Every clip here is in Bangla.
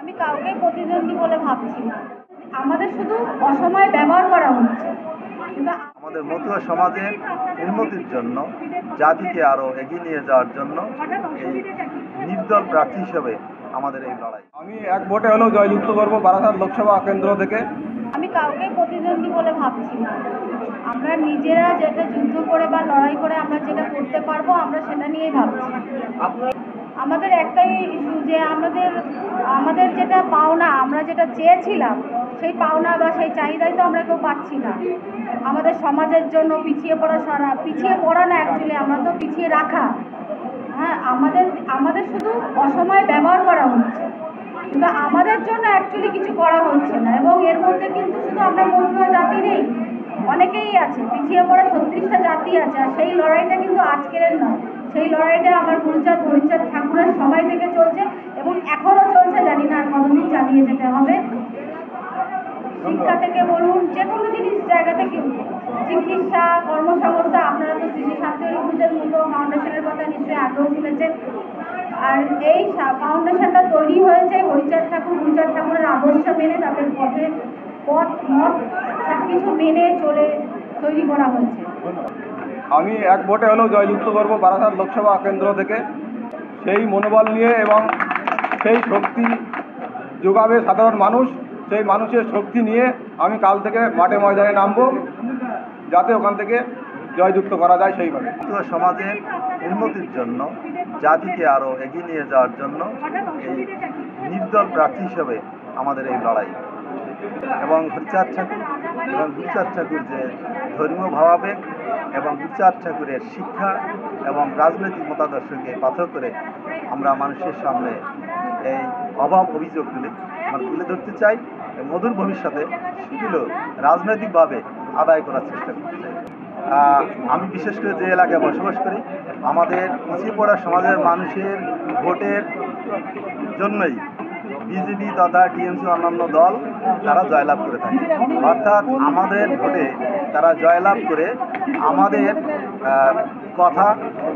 আমি কাউকে প্রতিদ্বন্দ্বী বলে ভাবছি না। আমাদের শুধু অসময়ে ব্যবহার করা হচ্ছে। কিন্তু আমাদের মতুয়া সমাজের উন্নতির জন্য, জাতিকে আরও এগিয়ে নিয়ে যাওয়ার জন্য এই নির্দল প্রার্থী হিসেবে আমাদের এই লড়াই। আমি এক ভোটে হলেও জয়যুক্ত করবো বারাসাত লোকসভা কেন্দ্র থেকে। আমি কাউকে প্রতিদ্বন্দ্বী বলে ভাবছি না। আমরা নিজেরা যেটা যুদ্ধ করে বা লড়াই করে আমরা যেটা করতে পারবো, আমরা সেটা নিয়েই ভাবছি। আমাদের একটাই ইস্যু যে আমাদের যেটা পাওনা, আমরা যেটা চেয়েছিলাম সেই পাওনা বা সেই চাহিদাই তো আমরা কেউ পাচ্ছি না। আমাদের সমাজের জন্য পিছিয়ে পড়া না, অ্যাকচুয়ালি আমরা তো পিছিয়ে রাখা। হ্যাঁ, আমাদের শুধু অসময়ে ব্যবহার করা হচ্ছে, কিন্তু আমাদের জন্য অ্যাকচুয়ালি কিছু করা হচ্ছে না। এবং এর মধ্যে কিন্তু শুধু আমরা মতুয়া জাতি নেই, অনেকেই আছে, পিছিয়ে পড়া 36টা জাতি আছে। আর সেই লড়াইটা কিন্তু আজকের নয়, সেই লড়াইটা আমার গুরুচাঁদ হরিচাঁদ ঠাকুরের সময় থেকে চলছে এবং এখনও চলছে। জানি না আর কতদিন চালিয়ে যেতে হবে। শিক্ষা থেকে বলুন, যে কোনো জিনিস জায়গা থেকে, চিকিৎসা, কর্মসংস্থা, আপনারা তো শ্রী শান্তি গুরুচাঁদ মতো ফাউন্ডেশনের কথা নিশ্চয়ই আগেও শুনেছেন। আর এই ফাউন্ডেশনটা তৈরি হয়েছে গুরুচাঁদ ঠাকুরের আদর্শ মেনে, তাদের মত সব কিছু মেনে চলে তৈরি করা হয়েছে। আমি এক ভোটে হলেও জয়যুক্ত করবো বারাসাত লোকসভা কেন্দ্র থেকে। সেই মনোবল নিয়ে এবং সেই শক্তি যোগাবে সাধারণ মানুষ, সেই মানুষের শক্তি নিয়ে আমি কাল থেকে মাঠে ময়দানে নামবো, যাতে ওখান থেকে জয়যুক্ত করা যায় সেইভাবে। মতুয়া সমাজের উন্নতির জন্য, জাতিকে আরও এগিয়ে নিয়ে যাওয়ার জন্য এই নির্দল প্রার্থী হিসেবে আমাদের এই লড়াই। এবং গুরুচাঁদ ঠাকুর যে ধর্মীয় ভাবাবেগ এবং গুরুচাঁদ ঠাকুরের শিক্ষা এবং রাজনৈতিক মতাদর্শকে পাথর করে আমরা মানুষের সামনে এই অভাব অভিযোগগুলি আমরা তুলে ধরতে চাই। মধুর ভবিষ্যতে সেগুলো রাজনৈতিকভাবে আদায় করার চেষ্টা করতে চাই। আমি বিশেষ করে যে এলাকায় বসবাস করি, আমাদের পিছিয়ে পড়া সমাজের মানুষের ভোটের জন্যই বিজেপি তথা টিএমসি অন্যান্য দল তারা জয়লাভ করে থাকে। অর্থাৎ আমাদের ভোটে তারা জয়লাভ করে আমাদের কথা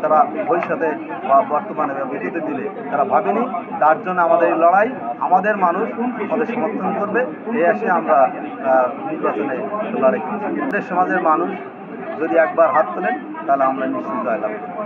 তারা ভবিষ্যতে বা বর্তমানে বিরোধী দিলে তারা ভাবেনি। তার জন্য আমাদের এই লড়াই, আমাদের মানুষ আমাদের সমর্থন করবে, এই আসে আমরা নির্বাচনে লড়াই করছি। আমাদের সমাজের মানুষ যদি একবার হাত তোলেন তাহলে আমরা নিশ্চিত জয়লাভ করব।